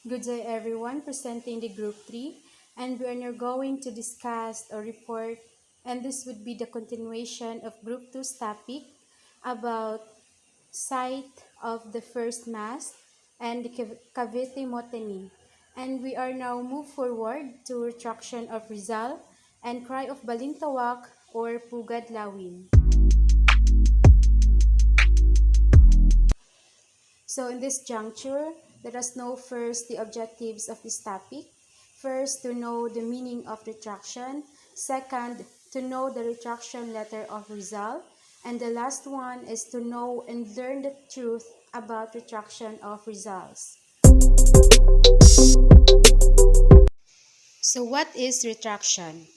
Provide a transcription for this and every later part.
Good day, everyone. Presenting the Group 3, and we are now going to discuss a report, and this would be the continuation of Group Two's topic about site of the first mast and the Cavite Motany. And we are now move forward to retraction of Rizal and cry of Balintawak or Pugad Lawin. So in this juncture, let us know first the objectives of this topic. First, to know the meaning of retraction. Second, to know the retraction letter of Rizal. And the last one is to know and learn the truth about retraction of results. So what is retraction?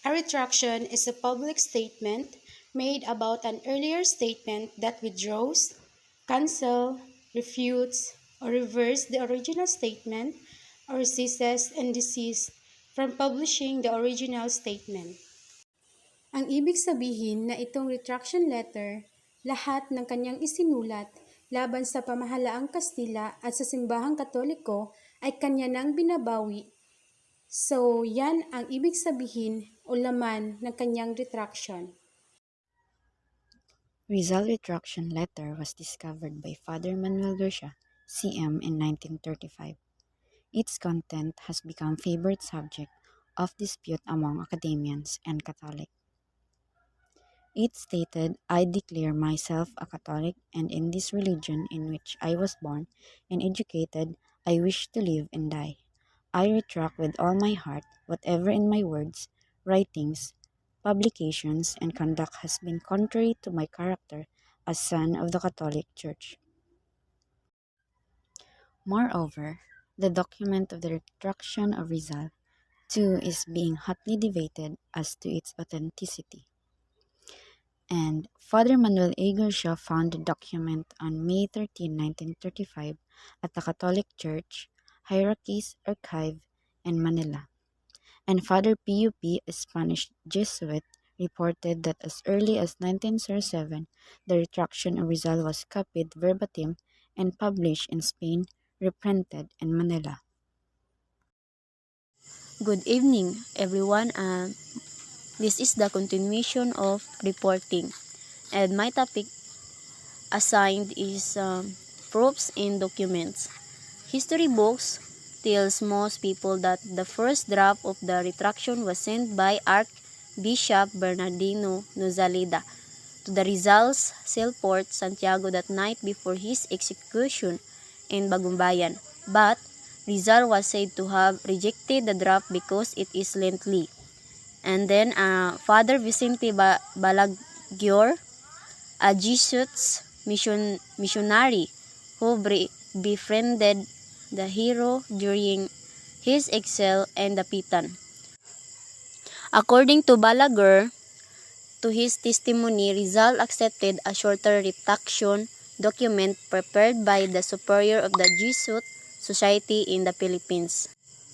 A retraction is a public statement made about an earlier statement that withdraws, cancels, refutes, or reverses the original statement or ceases and desists from publishing the original statement. Ang ibig sabihin na itong retraction letter, lahat ng kanyang isinulat laban sa pamahalaang Kastila at sa simbahang Katoliko ay kanya nang binabawi. So, yan ang ibig sabihin o laman ng kanyang retraction. Rizal retraction letter was discovered by Father Manuel Garcia, CM in 1935. Its content has become favorite subject of dispute among academians and Catholic. It stated, "I declare myself a Catholic, and in this religion in which I was born and educated, I wish to live and die. I retract with all my heart whatever in my words, writings, publications, and conduct has been contrary to my character as son of the Catholic Church." Moreover, the document of the retraction of Rizal, too, is being hotly debated as to its authenticity. And Father Manuel A. Garcia found the document on May 13, 1935 at the Catholic Church Hierarchies Archive in Manila. And Father P.U.P., a Spanish Jesuit, reported that as early as 1907, the retraction of Rizal was copied verbatim and published in Spain, reprinted in Manila. Good evening, everyone. This is the continuation of reporting, and my topic assigned is proofs in documents. History books tells most people that the first draft of the retraction was sent by Archbishop Bernardino Nozaleda to the Rizal's cell port Santiago that night before his execution in Bagumbayan. But Rizal was said to have rejected the draft because it is lengthy. And then Father Vicente Balaguer, a Jesuit missionary who befriended the hero during his exile in the Pitan. According to Balaguer, to his testimony, Rizal accepted a shorter retraction document prepared by the superior of the Jesuit Society in the Philippines.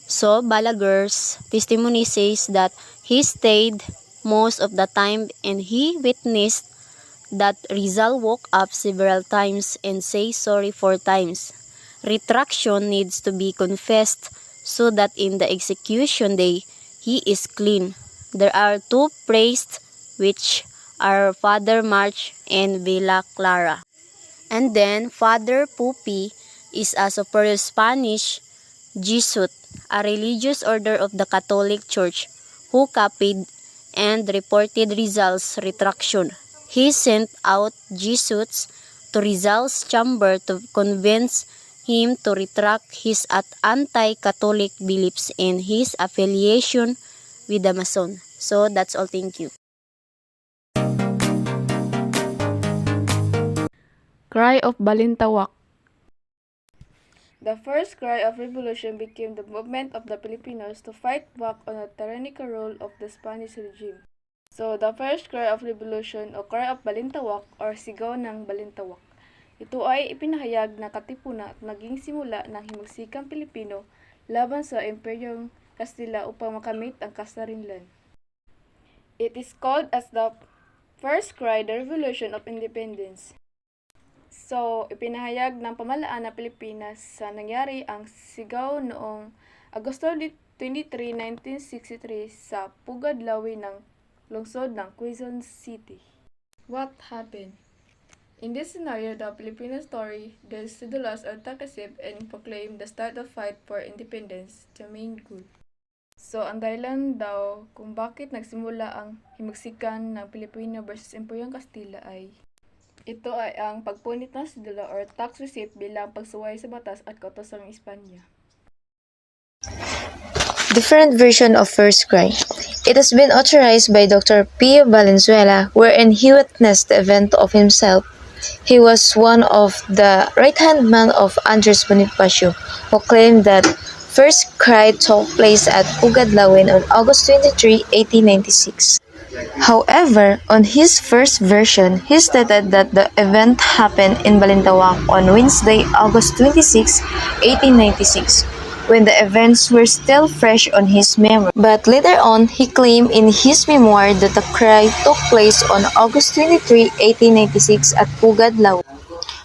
So, Balaguer's testimony says that he stayed most of the time and he witnessed that Rizal woke up several times and say sorry 4 times. Retraction needs to be confessed so that in the execution day, he is clean. There are 2 priests which are Father March and Villa Clara. And then Father Pupi is a superior Spanish Jesuit, a religious order of the Catholic Church, who copied and reported Rizal's retraction. He sent out Jesuits to Rizal's chamber to convince him to retract his anti-Catholic beliefs and his affiliation with the Mason. So that's all. Thank you. Cry of Balintawak. The first cry of revolution became the movement of the Filipinos to fight back on the tyrannical rule of the Spanish regime. So, the first cry of revolution o cry of Balintawak or sigaw ng Balintawak. Ito ay ipinahayag na katipunan at naging simula ng himagsikang Pilipino laban sa Imperyong Kastila upang makamit ang kasarinlan. It is called as the first cry, the Revolution of Independence. So, ipinahayag ng pamahalaan ng Pilipinas sa nangyari ang sigaw noong Agosto 23, 1963 sa Pugad-Lawi ng lungsod ng Quezon City. What happened? In this scenario, the Filipino story, the Sidulas are takasib and proclaim the start of fight for independence, the main goal. So, ang dahilan daw kung bakit nagsimula ang himagsikan ng Pilipino versus Emperyong Kastila ay ito ay ang pagpunit ng sidula or tax receipt bilang pagsuway sa batas at kautosan ng Espanya. Different version of First Cry. It has been authorized by Dr. P. Valenzuela, wherein he witnessed the event of himself. He was one of the right-hand man of Andres Bonifacio, who claimed that First Cry took place at Pugadlawin on August 23, 1896. However, on his first version, he stated that the event happened in Balintawak on Wednesday, August 26, 1896, when the events were still fresh on his memory. But later on, he claimed in his memoir that the cry took place on August 23, 1896 at Pugad, Laos.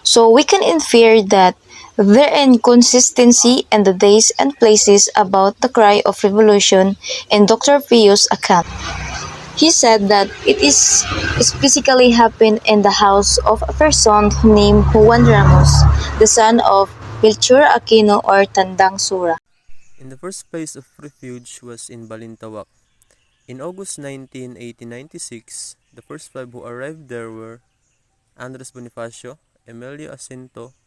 So we can infer that there inconsistency in the days and places about the cry of revolution in Dr. Pio's account. He said that it is physically happened in the house of a person named Juan Ramos, the son of Melchor Aquino or Tandang Sura. In the first place of refuge was in Balintawak. In August 19, 1896, the first five who arrived there were Andres Bonifacio, Emilio Jacinto,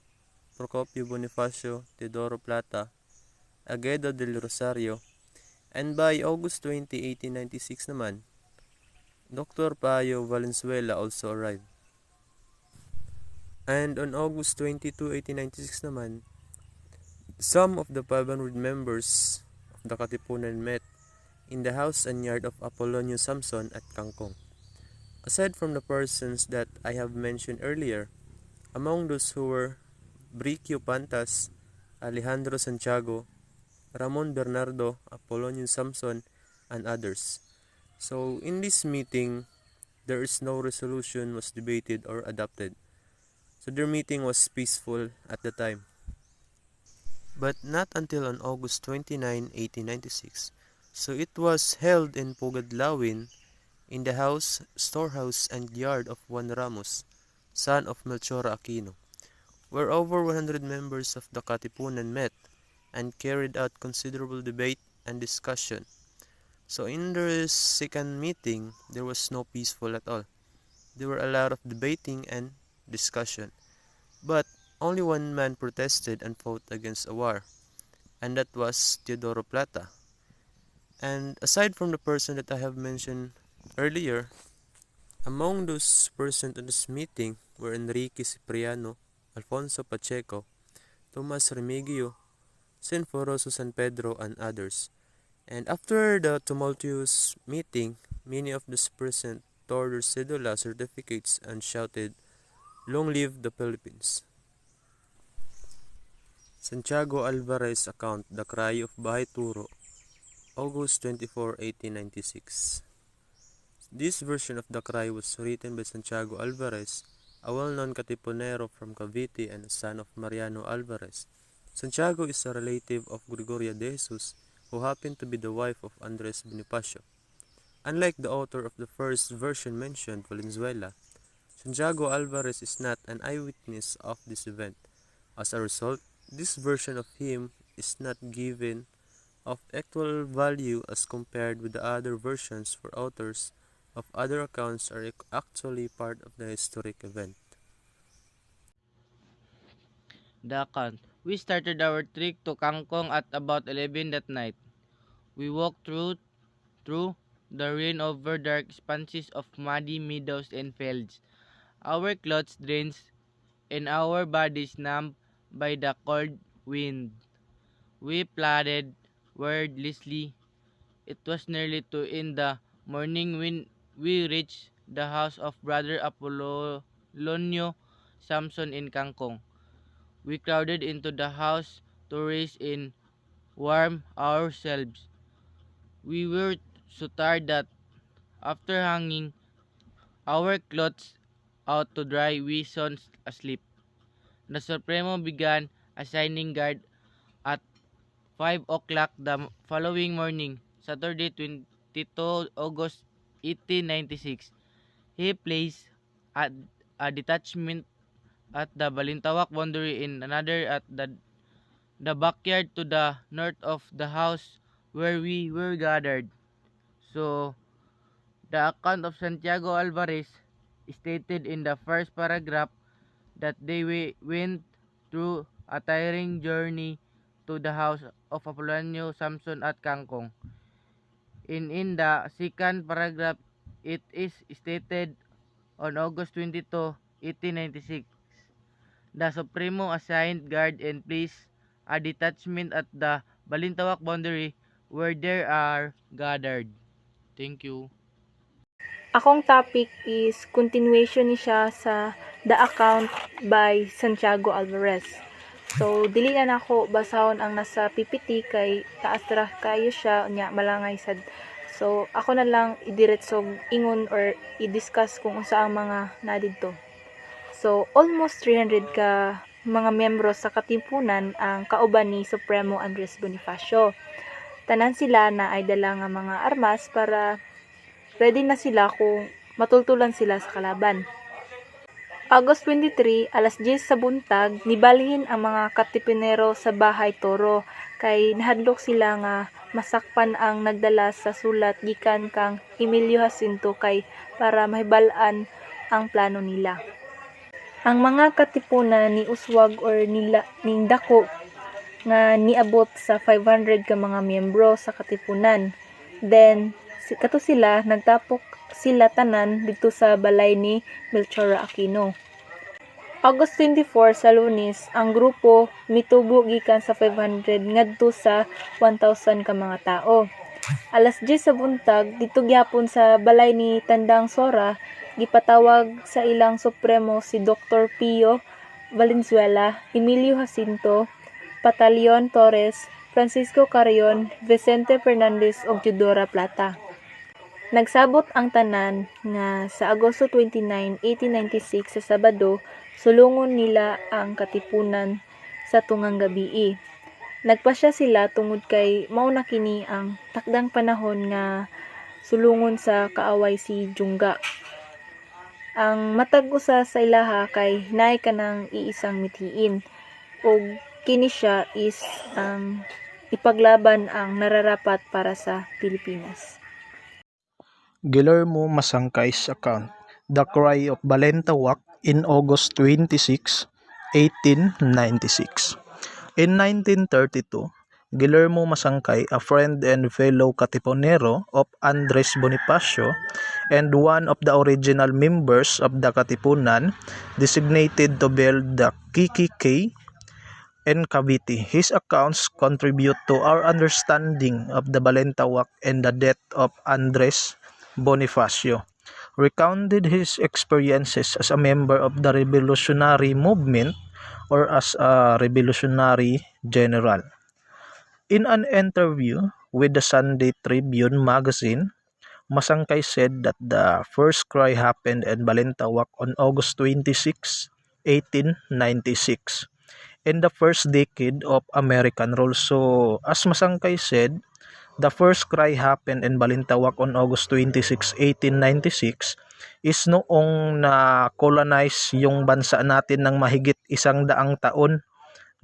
Procopio Bonifacio, Teodoro Plata, Agueda del Rosario, and by August 20, 1896 naman, Dr. Payo Valenzuela also arrived. And on August 22, 1896 naman, some of the 500 members of the Katipunan met in the house and yard of Apolonio Samson at Kangkong. Aside from the persons that I have mentioned earlier, among those who were Bricio Pantas, Alejandro Santiago, Ramon Bernardo, Apolonio Samson, and others. So in this meeting, there is no resolution was debated or adopted. So their meeting was peaceful at the time. But not until on August 29, 1896. So it was held in Pugadlawin in the house, storehouse, and yard of Juan Ramos, son of Melchor Aquino, where over 100 members of the Katipunan met and carried out considerable debate and discussion. So in the second meeting, there was no peaceful at all. There were a lot of debating and discussion. But only one man protested and fought against a war, and that was Teodoro Plata. And aside from the person that I have mentioned earlier, among those present at this meeting were Enrique Cipriano, Alfonso Pacheco, Tomas Remigio, Sinforoso San Pedro, and others. And after the tumultuous meeting, many of those present tore their cedula certificates and shouted, "Long live the Philippines!" Santiago Alvarez account The Cry of Bahay Turo, August 24, 1896. This version of the cry was written by Santiago Alvarez, a well-known Katipunero from Cavite and a son of Mariano Alvarez. Santiago is a relative of Gregoria de Jesus, who happened to be the wife of Andres Bonifacio. Unlike the author of the first version mentioned, Valenzuela, Santiago Alvarez is not an eyewitness of this event. As a result, this version of him is not given of actual value as compared with the other versions, for authors of other accounts are actually part of the historic event. The account. We started our trek to Kangkong at about 11 that night. We walked through the rain-over dark expanses of muddy meadows and fields. Our clothes drenched and our bodies numbed by the cold wind. We plodded wordlessly. It was nearly 2 in the morning when we reached the house of Brother Apolonio Samson in Kangkong. We crowded into the house to rest and warm ourselves. We were so tired that after hanging our clothes out to dry, we soon asleep. the Supremo began assigning guard at 5 o'clock the following morning, Saturday 22 August 1896. He placed at a detachment at the Balintawak boundary in another at the backyard to the north of the house where we were gathered. So, the account of Santiago Alvarez stated in the first paragraph that they went through a tiring journey to the house of Apolonio Samson at Kangkong. In the second paragraph, it is stated on August 22, 1896, the Supremo assigned guard and placed a detachment at the Balintawak boundary where they are gathered. Thank you. Akong topic is continuation ni siya sa The Account by Santiago Alvarez. So, dili na nako basahon ang nasa PPT kay taas ra kayo siya nya malangay sad. So, ako na lang idiretso ingon or i-discuss kung unsa ang mga nadidto. So, almost 300 ka mga miyembro sa katimpunan ang kauban ni Supremo Andres Bonifacio. Tanan sila na ay dala nga mga armas para ready na sila kung matultulan sila sa kalaban. August 23, alas 10 sa buntag, nibalhin ang mga katipinero sa bahay Toro kay nahadlok sila nga masakpan ang nagdala sa sulat gikan kang Emilio Jacinto kay para mahibal-an ang plano nila. Ang mga katipunan ni uswag or nila ning dako nga niabot sa 500 ka mga miyembro sa katipunan. Then kato sila nagtapok sila tanan dito sa balay ni Melchora Aquino. August 24 sa Lunes, ang grupo mitubo gikan sa 500 ngadto sa 1,000 ka mga tao. Alas 10 sa buntag dito gyapon sa balay ni Tandang Sora gipatawag sa ilang supremo si Dr. Pio Valenzuela, Emilio Jacinto, Patalion Torres, Francisco Carrion, Vicente Fernandez ug Teodora Plata. Nagsabot ang tanan nga sa Agosto 29, 1896 sa Sabado, sulungon nila ang katipunan sa tungang gabii. Nagpasya sila tungod kay mao na kini ang takdang panahon nga sulungon sa kaaway si Jungga. Ang matag usa sa ilaha kay naay kanang iisang mithiin ug kini siya is ang ipaglaban ang nararapat para sa Pilipinas. Guillermo Masangkay's account, The Cry of Balintawak in August 26, 1896. In 1932, Guillermo Masangkay, a friend and fellow Katipunero of Andres Bonifacio and one of the original members of the Katipunan, designated to build the KKK in Cavite. His accounts contribute to our understanding of the Balintawak and the death of Andres Bonifacio. Recounted his experiences as a member of the revolutionary movement or as a revolutionary general. In an interview with the Sunday Tribune magazine, Masangkay said that the first cry happened in Balintawak on August 26, 1896, in the first decade of American rule. So, as Masangkay said, the first cry happened in Balintawak on August 26, 1896 is noong na-colonize yung bansa natin ng mahigit 100 taon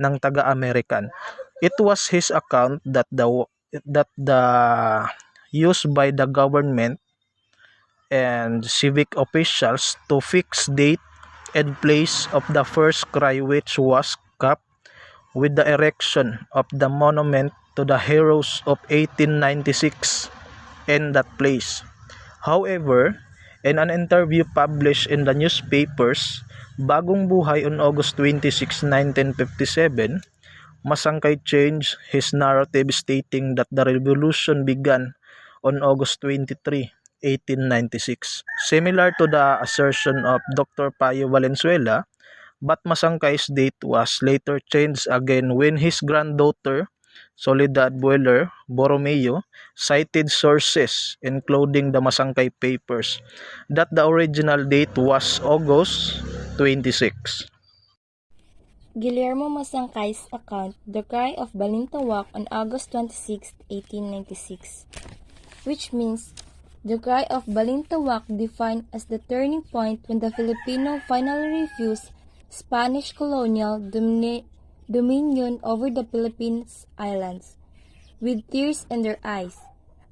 ng taga-American. It was his account that the used by the government and civic officials to fix date and place of the first cry, which was capped with the erection of the monument to the heroes of 1896 in that place. However, in an interview published in the newspapers Bagong Buhay on August 26, 1957, Masangkay changed his narrative stating that the revolution began on August 23, 1896. Similar to the assertion of Dr. Payo Valenzuela, but Masangkay's date was later changed again when his granddaughter, Soledad Bueller Borromeo, cited sources, including the Masangkay papers, that the original date was August 26. Guillermo Masangkay's account, The Cry of Balintawak on August 26, 1896, which means the Cry of Balintawak defined as the turning point when the Filipino finally refused Spanish colonial dominion over the Philippines Islands. With tears in their eyes,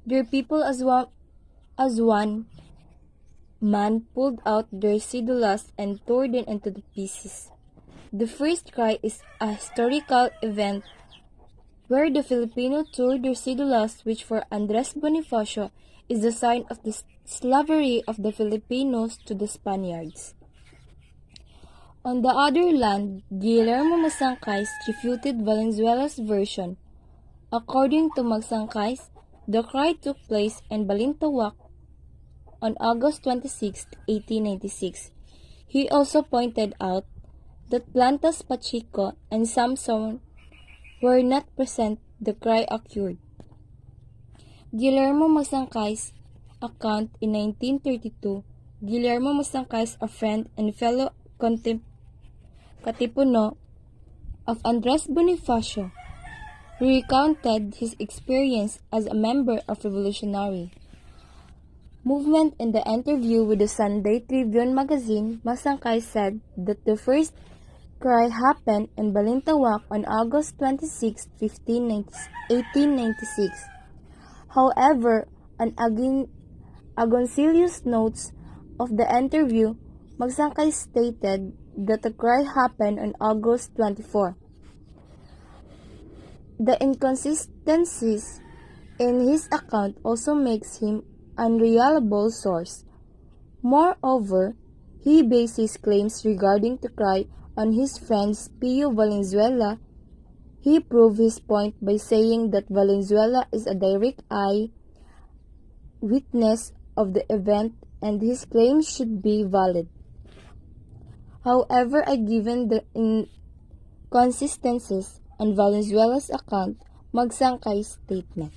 their people as one man pulled out their cedulas and tore them into the pieces. The first cry is a historical event where the Filipino tore their cedulas, which for Andres Bonifacio is the sign of the slavery of the Filipinos to the Spaniards. On the other hand, Guillermo Masangkay refuted Valenzuela's version. According to Masangkay, the cry took place in Balintawak on August 26, 1896. He also pointed out that Plantas Pacheco and Samson were not present. The cry occurred. Guillermo Masangkay's account in 1932, Guillermo Masangkay, a friend and fellow Katipuno of Andres Bonifacio, recounted his experience as a member of revolutionary movement. In the interview with the Sunday Tribune magazine, Masangkay said that the first cry happened in Balintawak on August 26, 1896. However, on Agoncillo's notes of the interview, Masangkay stated that the cry happened on August 24. The inconsistencies in his account also makes him an unreliable source. Moreover, he based his claims regarding the cry on his friend Pio Valenzuela. He proved his point by saying that Valenzuela is a direct eye witness of the event and his claims should be valid. However, given the inconsistencies on Valenzuela's account, Masangkay's statement.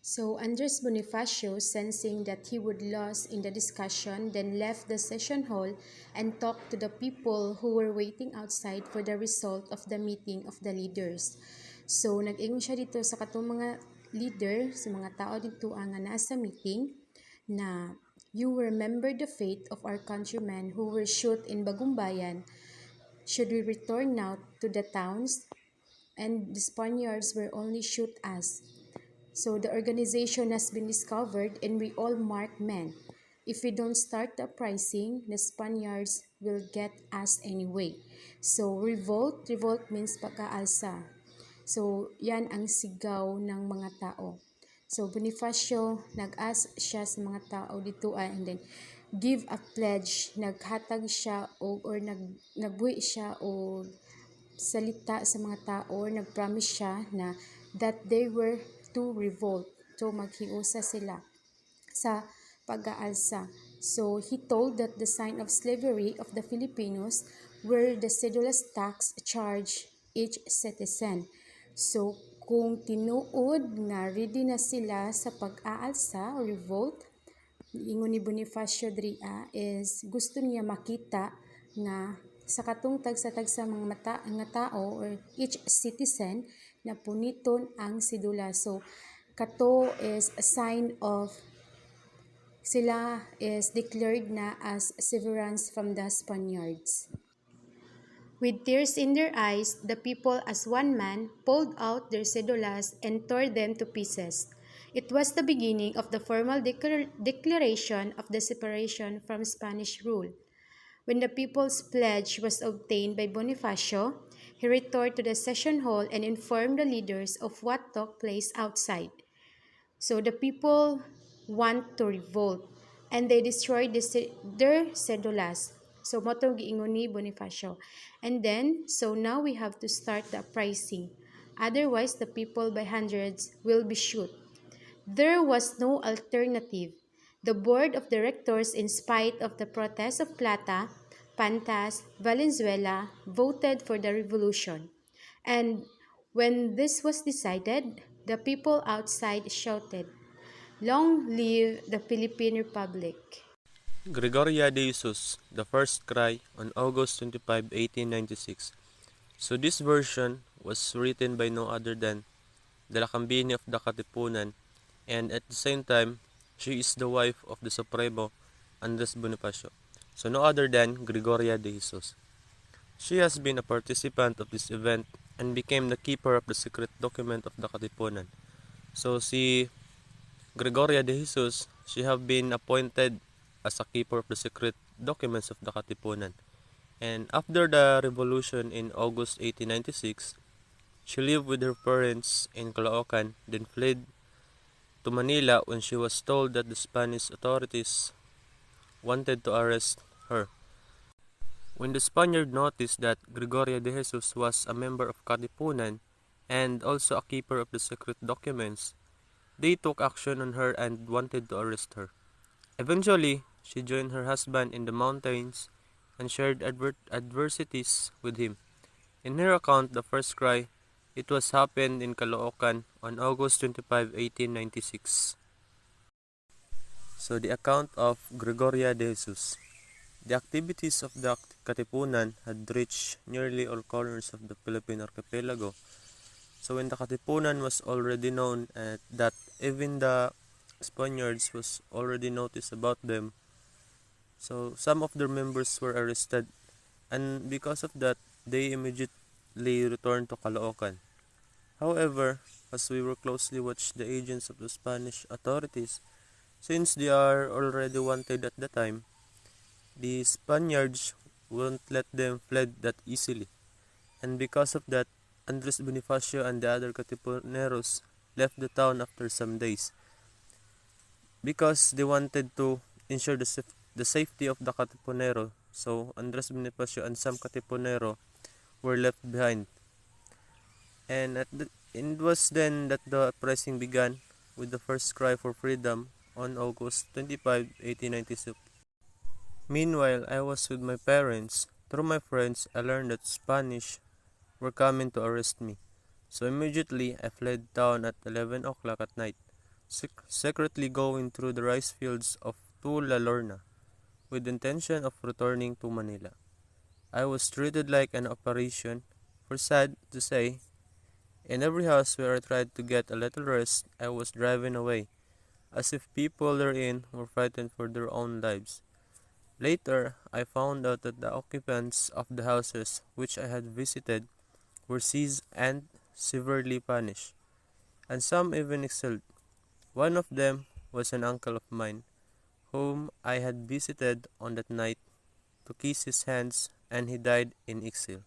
So Andres Bonifacio, sensing that he would lose in the discussion, then left the session hall and talked to the people who were waiting outside for the result of the meeting of the leaders. So nag-ingon siya dito sa katong mga leader, sa mga tao dito ang nasa meeting na you remember the fate of our countrymen who were shot in Bagumbayan. Should we return now to the towns? And the Spaniards will only shoot us. So the organization has been discovered and we all mark men. If we don't start the uprising, the Spaniards will get us anyway. So revolt means pagkaalsa. So yan ang sigaw ng mga tao. So Bonifacio, nag-ask siya sa mga tao dito and then give a pledge, naghatag siya or nagbuhi siya o salita sa mga tao, nag-promise siya na that they were to revolt. So maghiusa sila sa pag-aalsa. So he told that the sign of slavery of the Filipinos were the sedulous tax charged each citizen. So kung tinuod nga ready na sila sa pag-aalsa o revolt, ingon ni Bonifacio Dria is gusto niya makita nga sa katong tagsa-tagsa mga tao or each citizen na puniton ang sidula. So kato is a sign of sila is declared na as severance from the Spaniards. With tears in their eyes, the people as one man pulled out their cedulas and tore them to pieces. It was the beginning of the formal declaration of the separation from Spanish rule. When the people's pledge was obtained by Bonifacio, he returned to the session hall and informed the leaders of what took place outside. So the people want to revolt and they destroyed their cedulas. So motong giingon ni Bonifacio. And then, so now we have to start the uprising. Otherwise, the people by hundreds will be shot. There was no alternative. The board of directors, in spite of the protests of Plata, Pantas, Valenzuela, voted for the revolution. And when this was decided, the people outside shouted, "Long live the Philippine Republic!" Gregoria de Jesus, The First Cry on August 25, 1896. So this version was written by no other than the Lakambini of the Katipunan, and at the same time, she is the wife of the Supremo Andres Bonifacio, so no other than Gregoria de Jesus. She has been a participant of this event and became the keeper of the secret document of the Katipunan. So si Gregoria de Jesus, she have been appointed as a keeper of the secret documents of the Katipunan. And after the revolution in August 1896, she lived with her parents in Caloocan, then fled to Manila when she was told that the Spanish authorities wanted to arrest her. When the Spaniard noticed that Gregoria de Jesus was a member of Katipunan and also a keeper of the secret documents, they took action on her and wanted to arrest her. Eventually, she joined her husband in the mountains and shared adversities with him. In her account, the first cry, it was happened in Caloocan on August 25, 1896. So the account of Gregoria de Jesus. The activities of the Katipunan had reached nearly all corners of the Philippine archipelago. So when the Katipunan was already known that even the Spaniards was already noticed about them, so some of their members were arrested, and because of that, they immediately returned to Caloocan. However, as we were closely watched the agents of the Spanish authorities, since they are already wanted at the time, the Spaniards won't let them fled that easily. And because of that, Andres Bonifacio and the other Katipuneros left the town after some days because they wanted to ensure the safety of the Katipunero. So Andres Bonifacio and some Katipunero were left behind. And it was then that the uprising began with the first cry for freedom on August 25, 1896. Meanwhile, I was with my parents. Through my friends, I learned that Spanish were coming to arrest me. So immediately, I fled town at 11 o'clock at night, secretly going through the rice fields of Tula Lorna, with the intention of returning to Manila. I was treated like an operation, for sad to say, in every house where I tried to get a little rest, I was driven away, as if people therein were frightened for their own lives. Later, I found out that the occupants of the houses which I had visited were seized and severely punished, and some even exiled. One of them was an uncle of mine, whom I had visited on that night to kiss his hands, and he died in exile.